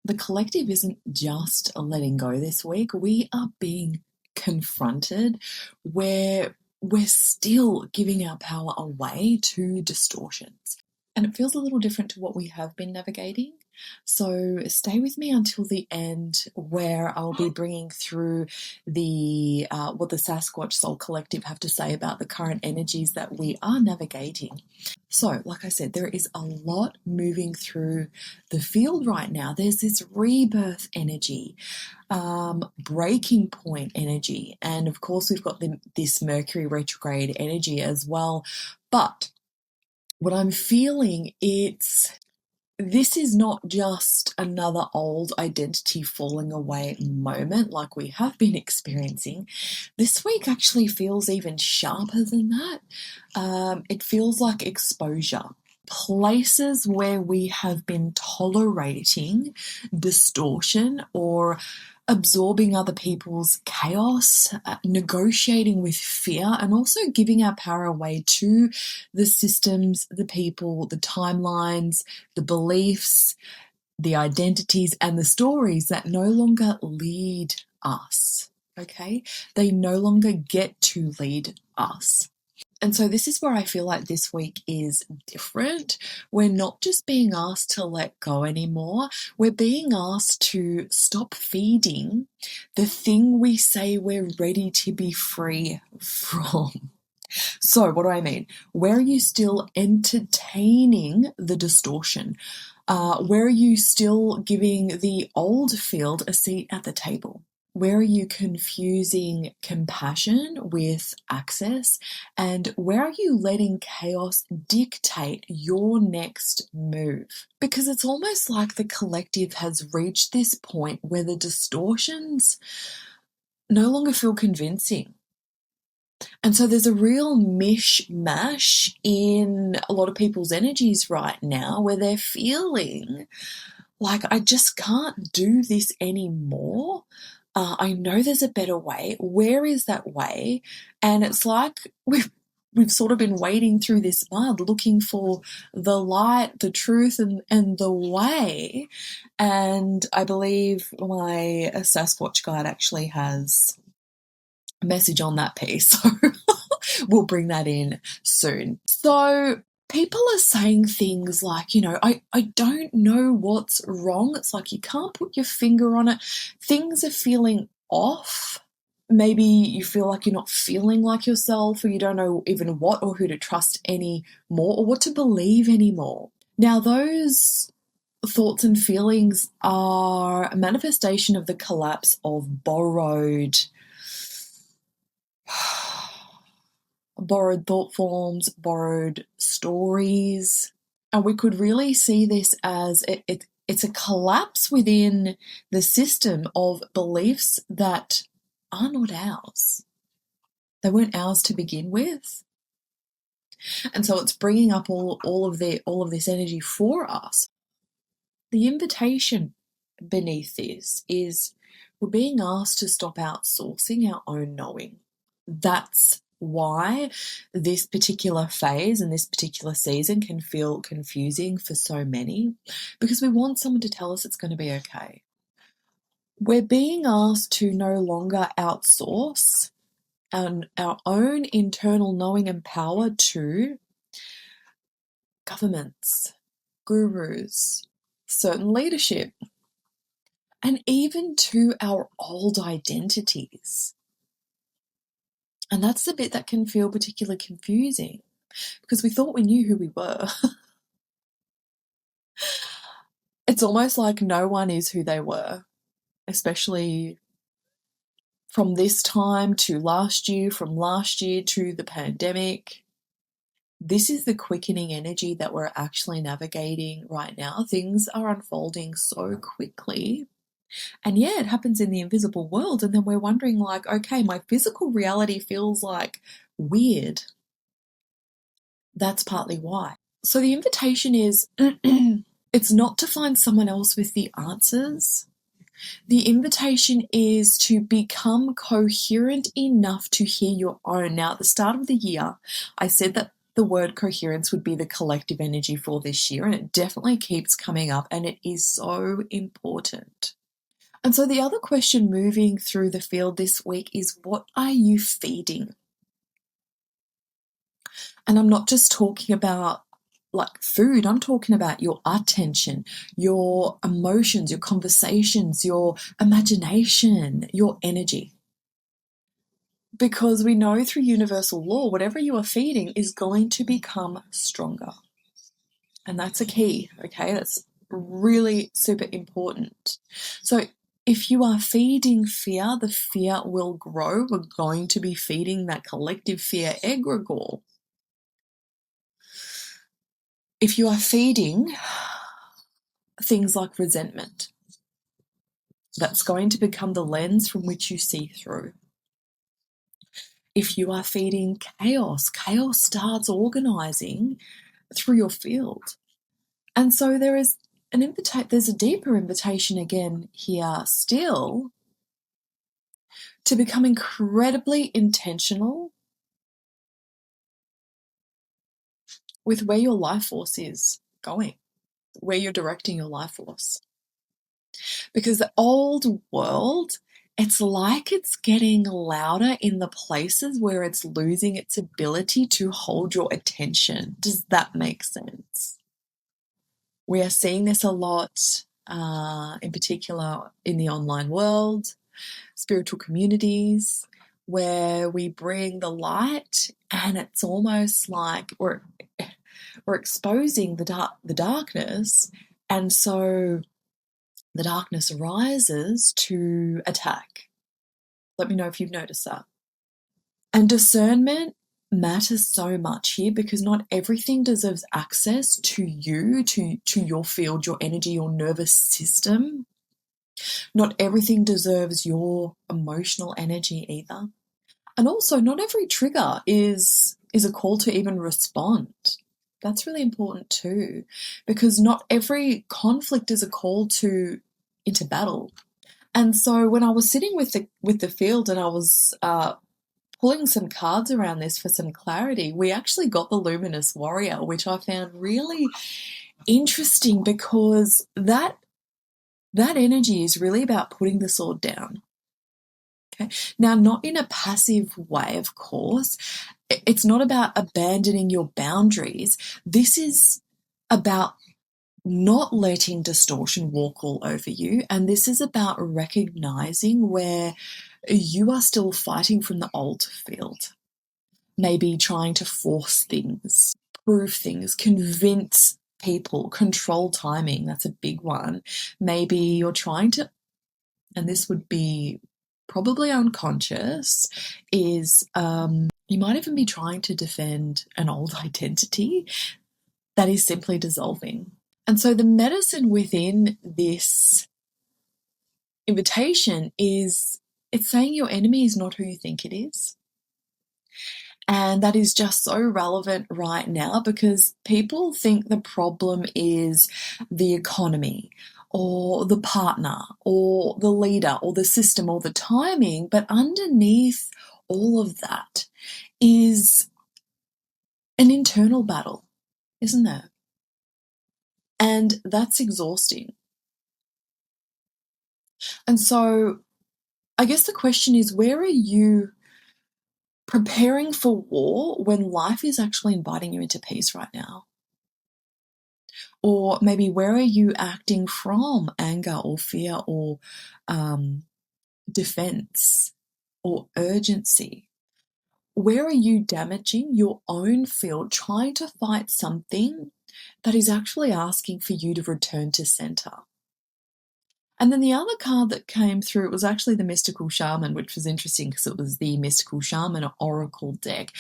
the collective isn't just letting go this week. We are being confronted where we're still giving our power away to distortions. And it feels a little different to what we have been navigating. So stay with me until the end, where I'll be bringing through the what the Sasquatch Soul Collective have to say about the current energies that we are navigating. So, like I said, there is a lot moving through the field right now. There's this rebirth energy, breaking point energy, and of course we've got this Mercury retrograde energy as well. But what I'm feeling, this is not just another old identity falling away moment like we have been experiencing. This week actually feels even sharper than that. It feels like exposure. Places where we have been tolerating distortion or absorbing other people's chaos, negotiating with fear, and also giving our power away to the systems, the people, the timelines, the beliefs, the identities, and the stories that no longer lead us. Okay? They no longer get to lead us. And so this is where I feel like this week is different. We're not just being asked to let go anymore. We're being asked to stop feeding the thing we say we're ready to be free from. So what do I mean? Where are you still entertaining the distortion? Where are you still giving the old field a seat at the table? Where are you confusing compassion with access? And where are you letting chaos dictate your next move? Because it's almost like the collective has reached this point where the distortions no longer feel convincing. And so there's a real mishmash in a lot of people's energies right now where they're feeling like, I just can't do this anymore. I know there's a better way. Where is that way? And it's like we've sort of been wading through this mud looking for the light, the truth, and the way. And I believe my Sasquatch guide actually has a message on that piece. So we'll bring that in soon. So people are saying things like, I don't know what's wrong. It's like you can't put your finger on it. Things are feeling off. Maybe you feel like you're not feeling like yourself, or you don't know even what or who to trust anymore, or what to believe anymore. Now, those thoughts and feelings are a manifestation of the collapse of borrowed thought forms, borrowed stories. And we could really see this as it's a collapse within the system of beliefs that are not ours. They weren't ours to begin with. And so it's bringing up all of this energy for us. The invitation beneath this is we're being asked to stop outsourcing our own knowing. That's why this particular phase and this particular season can feel confusing for so many, because we want someone to tell us it's going to be okay. We're being asked to no longer outsource our own internal knowing and power to governments, gurus, certain leadership, and even to our old identities. And that's the bit that can feel particularly confusing, because we thought we knew who we were. It's almost like no one is who they were, especially from this time to last year, from last year to the pandemic. This is the quickening energy that we're actually navigating right now. Things are unfolding so quickly. And yeah, it happens in the invisible world. And then we're wondering, like, okay, my physical reality feels like weird. That's partly why. So the invitation is, it's not to find someone else with the answers. The invitation is to become coherent enough to hear your own. Now, at the start of the year, I said that the word coherence would be the collective energy for this year, and it definitely keeps coming up, and it is so important. And so the other question moving through the field this week is, what are you feeding? And I'm not just talking about like food, I'm talking about your attention, your emotions, your conversations, your imagination, your energy. Because we know through universal law, whatever you are feeding is going to become stronger. And that's a key, okay? That's really super important. So if you are feeding fear, the fear will grow. We're going to be feeding that collective fear egregore. If you are feeding things like resentment, that's going to become the lens from which you see through. If you are feeding chaos, chaos starts organizing through your field. And so there is there's a deeper invitation again here still to become incredibly intentional with where your life force is going, where you're directing your life force. Because the old world, it's like it's getting louder in the places where it's losing its ability to hold your attention. Does that make sense? We are seeing this a lot, in particular in the online world, spiritual communities, where we bring the light and it's almost like we're exposing the darkness, and so the darkness rises to attack. Let me know if you've noticed that. And discernment matters so much here, because not everything deserves access to you, to your field, your energy, your nervous system. Not everything deserves your emotional energy either. And also, not every trigger is a call to even respond. That's really important too, because not every conflict is a call into battle. And so when I was sitting with the field and I was pulling some cards around this for some clarity, we actually got the Luminous Warrior, which I found really interesting, because that energy is really about putting the sword down. Okay. Now, not in a passive way, of course. It's not about abandoning your boundaries. This is about not letting distortion walk all over you. And this is about recognizing where you are still fighting from the old field. Maybe trying to force things, prove things, convince people, control timing. That's a big one. Maybe you're trying to, and this would be probably unconscious, is you might even be trying to defend an old identity that is simply dissolving. And so the medicine within this invitation is, it's saying your enemy is not who you think it is. And that is just so relevant right now, because people think the problem is the economy or the partner or the leader or the system or the timing. But underneath all of that is an internal battle, isn't there? And that's exhausting. And so I guess the question is, where are you preparing for war when life is actually inviting you into peace right now? Or maybe where are you acting from anger or fear or defense or urgency? Where are you damaging your own field, trying to fight something that is actually asking for you to return to center? And then the other card that came through, it was actually the Mystical Shaman, which was interesting because it was the Mystical Shaman Oracle deck.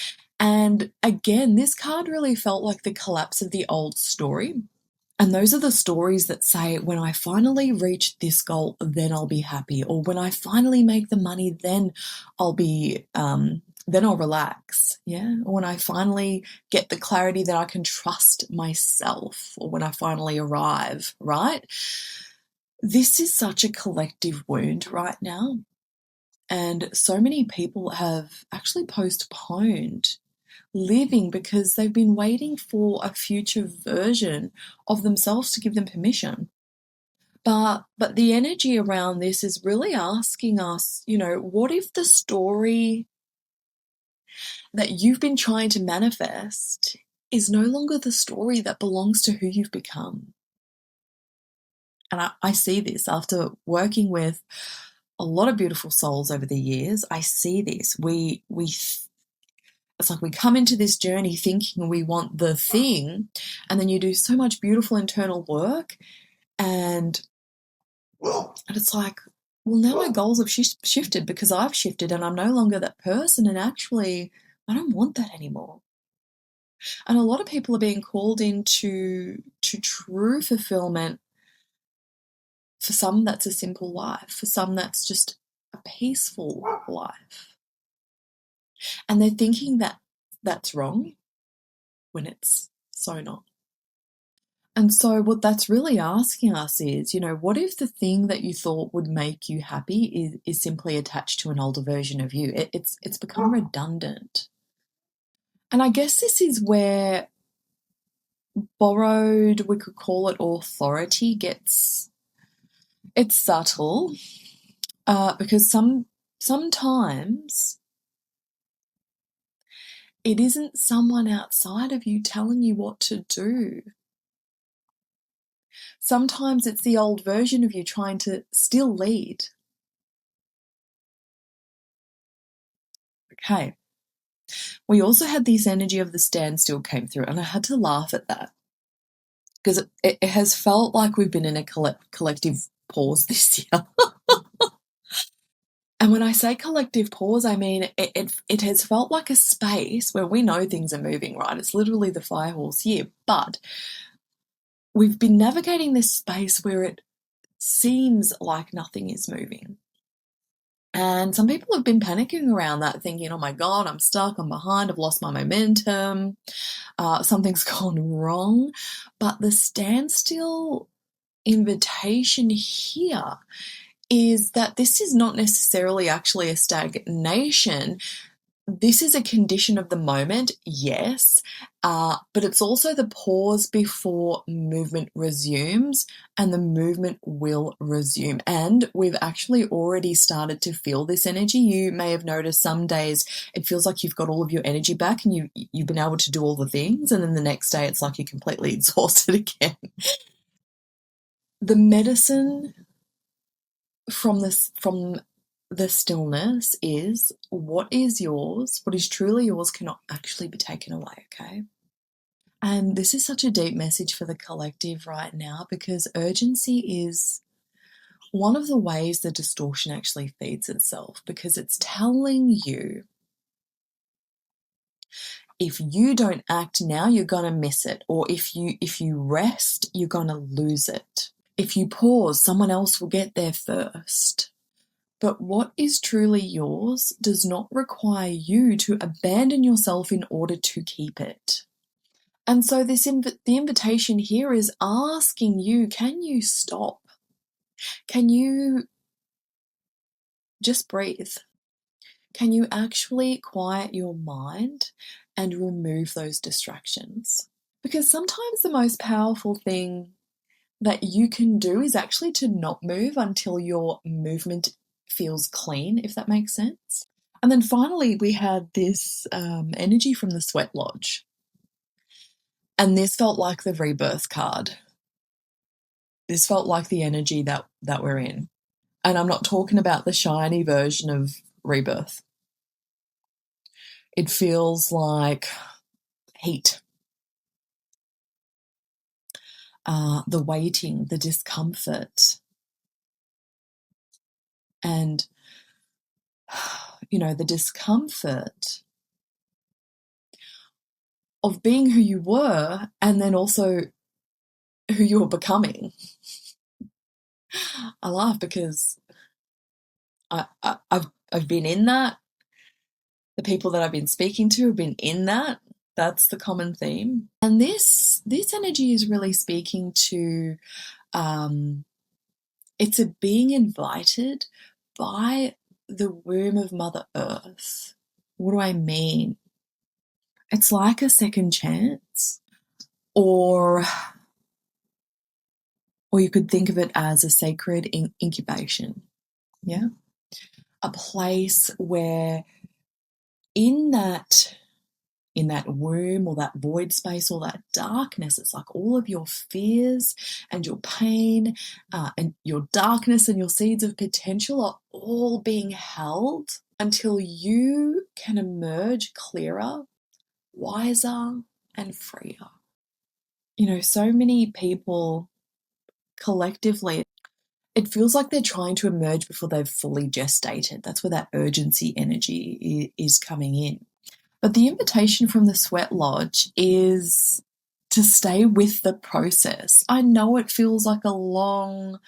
And again, this card really felt like the collapse of the old story. And those are the stories that say, when I finally reach this goal, then I'll be happy. Or when I finally make the money, then I'll relax. Yeah. Or when I finally get the clarity that I can trust myself, or when I finally arrive, right? This is such a collective wound right now. And so many people have actually postponed living because they've been waiting for a future version of themselves to give them permission. But the energy around this is really asking us, what if the story that you've been trying to manifest is no longer the story that belongs to who you've become? And I see this after working with a lot of beautiful souls over the years. I see this. It's like we come into this journey thinking we want the thing, and then you do so much beautiful internal work, and it's like, well, now my goals have shifted because I've shifted and I'm no longer that person, and actually I don't want that anymore. And a lot of people are being called into true fulfillment. For some, that's a simple life. For some, that's just a peaceful life. And they're thinking that that's wrong when it's so not. And so what that's really asking us is, what if the thing that you thought would make you happy is simply attached to an older version of you? It's become redundant. And I guess this is where borrowed, we could call it authority, it's subtle, because sometimes it isn't someone outside of you telling you what to do. Sometimes it's the old version of you trying to still lead. Okay. We also had this energy of the standstill came through, and I had to laugh at that because it has felt like we've been in a collective pause this year. And when I say collective pause, I mean it has felt like a space where we know things are moving, right? It's literally the fire horse year, but we've been navigating this space where it seems like nothing is moving. And some people have been panicking around that, thinking, oh my God, I'm stuck, I'm behind, I've lost my momentum, something's gone wrong. But the standstill invitation here is that this is not necessarily actually a stagnation. This is a condition of the moment, yes, but it's also the pause before movement resumes, and the movement will resume. And we've actually already started to feel this energy. You may have noticed some days it feels like you've got all of your energy back and you've been able to do all the things, and then the next day it's like you're completely exhausted again. The medicine from the stillness is what is yours, what is truly yours cannot actually be taken away, okay? And this is such a deep message for the collective right now, because urgency is one of the ways the distortion actually feeds itself, because it's telling you if you don't act now, you're going to miss it. Or if you rest, you're going to lose it. If you pause, someone else will get there first. But what is truly yours does not require you to abandon yourself in order to keep it. And so the invitation here is asking you, can you stop? Can you just breathe? Can you actually quiet your mind and remove those distractions? Because sometimes the most powerful thing that you can do is actually to not move until your movement feels clean, if that makes sense. And then finally, we had this energy from the Sweat Lodge. And this felt like the rebirth card. This felt like the energy that we're in. And I'm not talking about the shiny version of rebirth. It feels like heat. The waiting, the discomfort. And, the discomfort of being who you were and then also who you're becoming. I laugh because I've been in that. The people that I've been speaking to have been in that. That's the common theme. And this energy is really speaking to it's a being invited by the womb of Mother Earth. What do I mean? It's like a second chance, or you could think of it as a sacred incubation. Yeah. A place where in that womb or that void space or that darkness, it's like all of your fears and your pain and your darkness and your seeds of potential are all being held until you can emerge clearer, wiser, and freer. You know, so many people collectively, it feels like they're trying to emerge before they've fully gestated. That's where that urgency energy is coming in. But the invitation from the Sweat Lodge is to stay with the process. I know it feels like a long,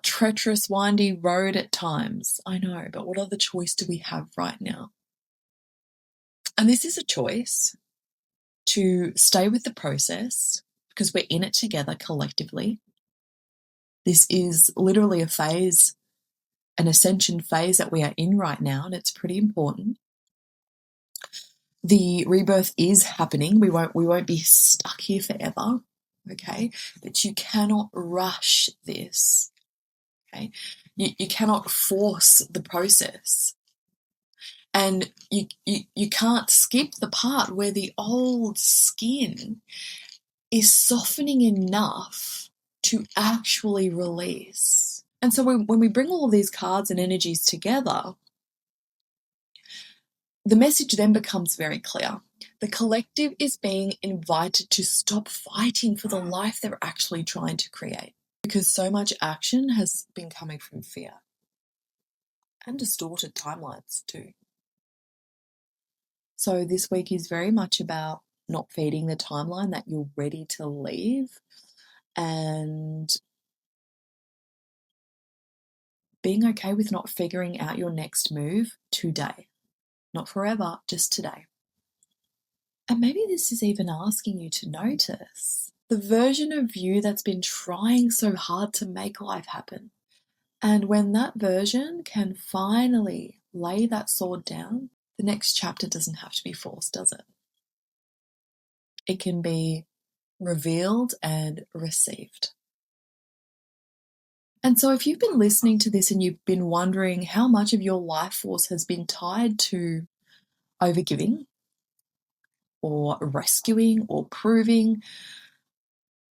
treacherous, windy road at times. I know, but what other choice do we have right now? And this is a choice to stay with the process because we're in it together collectively. This is literally a phase, an ascension phase that we are in right now, and it's pretty important. The rebirth is happening. We won't be stuck here forever, okay? But you cannot rush this, okay? You cannot force the process. And you can't skip the part where the old skin is softening enough to actually release. And so when we bring all of these cards and energies together, the message then becomes very clear. The collective is being invited to stop fighting for the life they're actually trying to create, because so much action has been coming from fear and distorted timelines too. So this week is very much about not feeding the timeline that you're ready to leave and being okay with not figuring out your next move today. Not forever, just today. And maybe this is even asking you to notice the version of you that's been trying so hard to make life happen. And when that version can finally lay that sword down, the next chapter doesn't have to be forced, does it? It can be revealed and received. And so if you've been listening to this and you've been wondering how much of your life force has been tied to overgiving or rescuing or proving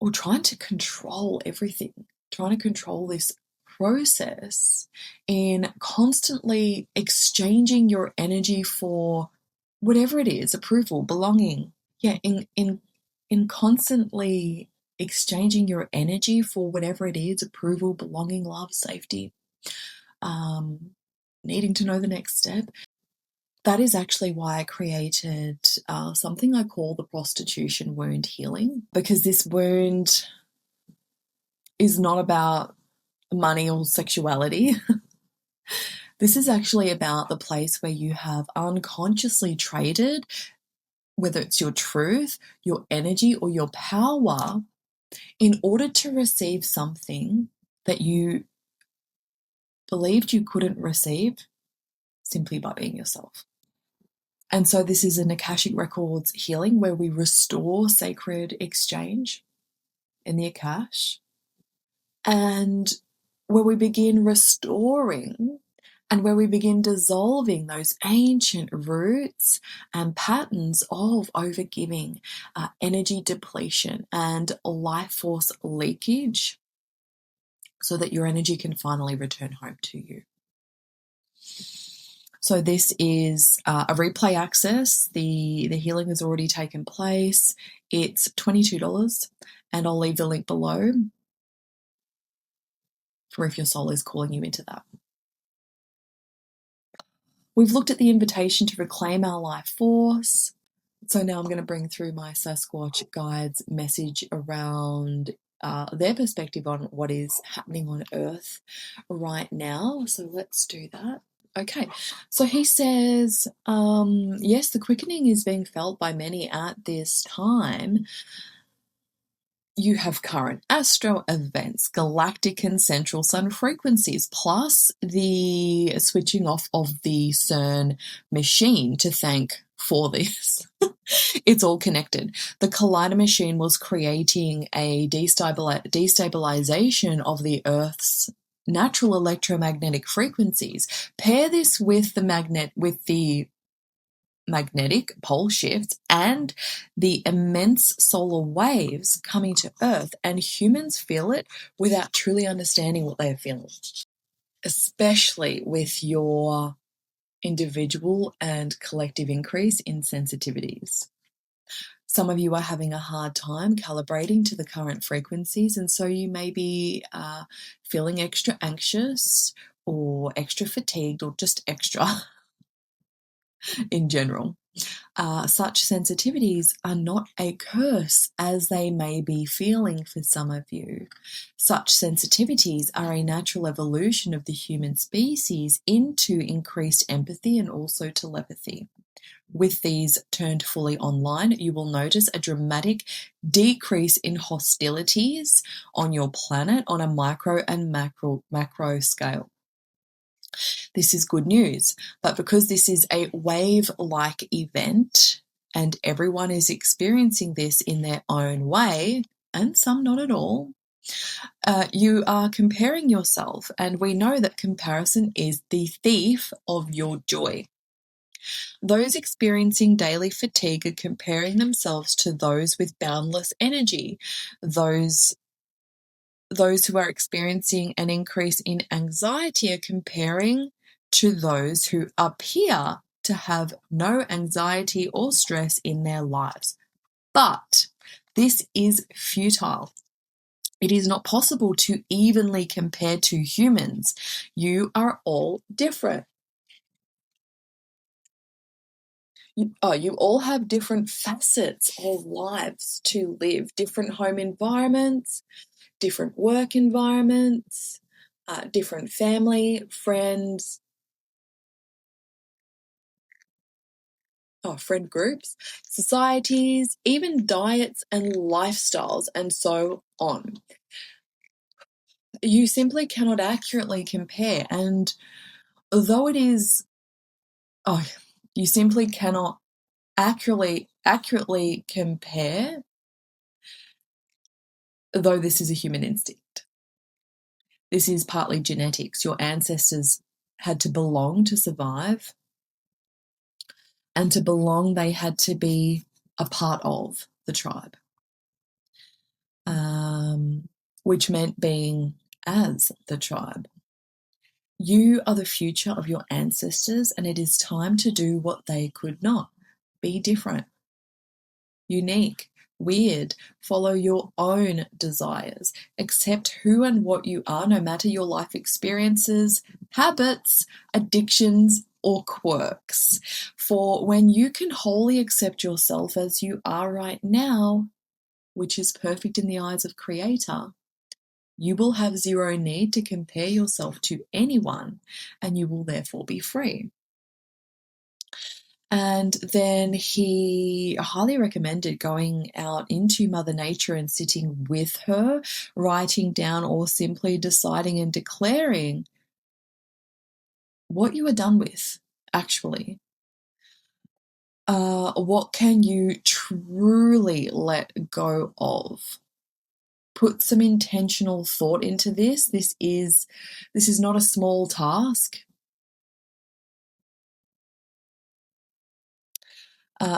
or trying to control everything, trying to control this process in constantly exchanging your energy for whatever it is, approval, belonging. Yeah, in constantly exchanging your energy for whatever it is, approval, belonging, love, safety, needing to know the next step. That is actually why I created something I call the Prostitution Wound Healing, because this wound is not about money or sexuality. This is actually about the place where you have unconsciously traded, whether it's your truth, your energy, or your power, in order to receive something that you believed you couldn't receive simply by being yourself. And so this is an Akashic Records healing where we restore sacred exchange in the Akash, and where we begin restoring and where we begin dissolving those ancient roots and patterns of overgiving, energy depletion, and life force leakage, so that your energy can finally return home to you. So this is a replay access. The healing has already taken place. It's $22, and I'll leave the link below for if your soul is calling you into that. We've looked at the invitation to reclaim our life force. So now I'm going to bring through my Sasquatch guides message around their perspective on what is happening on Earth right now. So let's do that. Okay, so he says, yes, the quickening is being felt by many at this time. You have current astro events, galactic and central sun frequencies, plus the switching off of the CERN machine to thank for this. It's all connected. The Collider machine was creating a destabilization of the Earth's natural electromagnetic frequencies. Pair this with the magnetic pole shifts and the immense solar waves coming to Earth, and humans feel it without truly understanding what they are feeling, especially with your individual and collective increase in sensitivities. Some of you are having a hard time calibrating to the current frequencies, and so you may be feeling extra anxious or extra fatigued or just extra in general. Such sensitivities are not a curse as they may be feeling for some of you. Such sensitivities are a natural evolution of the human species into increased empathy and also telepathy. With these turned fully online, you will notice a dramatic decrease in hostilities on your planet on a micro and macro scale. This is good news, but because this is a wave-like event and everyone is experiencing this in their own way, and some not at all, you are comparing yourself, and we know that comparison is the thief of your joy. Those experiencing daily fatigue are comparing themselves to those with boundless energy. Those who are experiencing an increase in anxiety are comparing to those who appear to have no anxiety or stress in their lives. But this is futile. It is not possible to evenly compare two humans. You are all different. You all have different facets of lives to live, different home environments, different work environments, different family, friends, friend groups, societies, even diets and lifestyles, and so on. You simply cannot accurately compare, and although it is, you simply cannot accurately compare, though this is a human instinct. This is partly genetics. Your ancestors had to belong to survive, and to belong, they had to be a part of the tribe, which meant being as the tribe. You are the future of your ancestors, and it is time to do what they could not. Be different, unique, weird, follow your own desires, accept who and what you are, no matter your life experiences, habits, addictions, or quirks. For when you can wholly accept yourself as you are right now, which is perfect in the eyes of Creator, you will have zero need to compare yourself to anyone, and you will therefore be free. And then he highly recommended going out into Mother Nature and sitting with her, writing down or simply deciding and declaring what you are done with, actually. What can you truly let go of? Put some intentional thought into this. This is not a small task.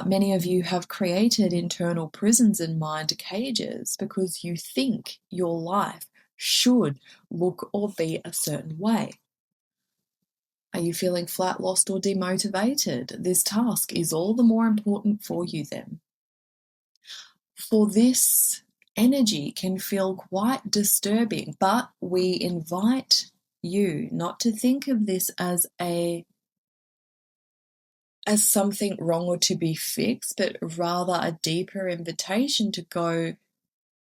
Many of you have created internal prisons and mind cages because you think your life should look or be a certain way. Are you feeling flat, lost, or demotivated? This task is all the more important for you then. For this energy can feel quite disturbing, but we invite you not to think of this as something wrong or to be fixed, but rather a deeper invitation to go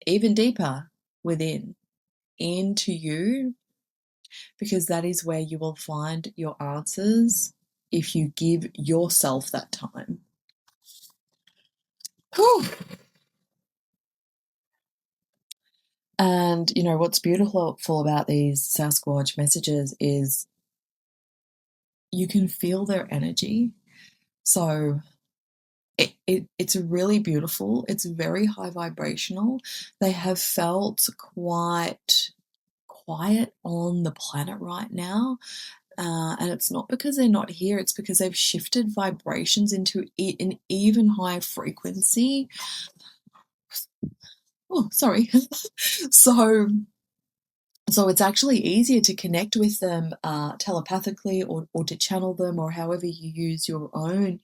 even deeper within, into you, because that is where you will find your answers if you give yourself that time. Whew. And, what's beautiful about these Sasquatch messages is you can feel their energy. So it's really beautiful. It's very high vibrational. They have felt quite quiet on the planet right now. And it's not because they're not here, it's because they've shifted vibrations into an even higher frequency. Oh, sorry. so So it's actually easier to connect with them telepathically or to channel them or however you use your own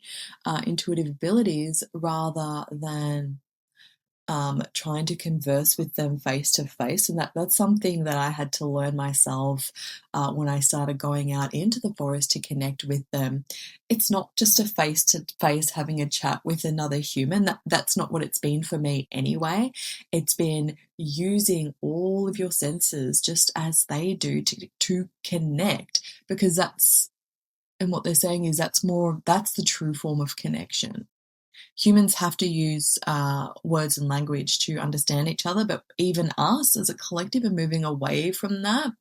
intuitive abilities rather than trying to converse with them face to face. And that's something that I had to learn myself when I started going out into the forest to connect with them. It's not just a face to face having a chat with another human. That's not what it's been for me anyway. It's been using all of your senses just as they do to connect, because and what they're saying is that's the true form of connection. Humans have to use words and language to understand each other, but even us as a collective are moving away from that.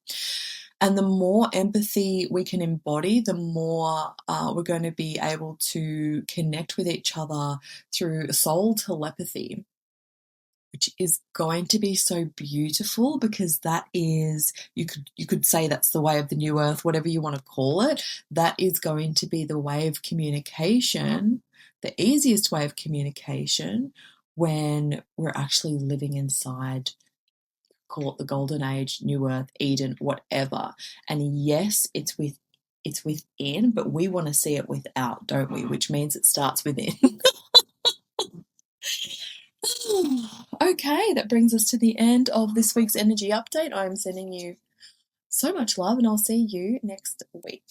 And the more empathy we can embody, the more we're going to be able to connect with each other through soul telepathy, which is going to be so beautiful, because that is, you could say that's the way of the new earth, whatever you want to call it. That is going to be the way of communication, the easiest way of communication when we're actually living inside, call it the golden age, new earth, Eden, whatever. And yes, it's within, but we want to see it without, don't we? Which means it starts within. Okay, that brings us to the end of this week's energy update. I'm sending you so much love, and I'll see you next week.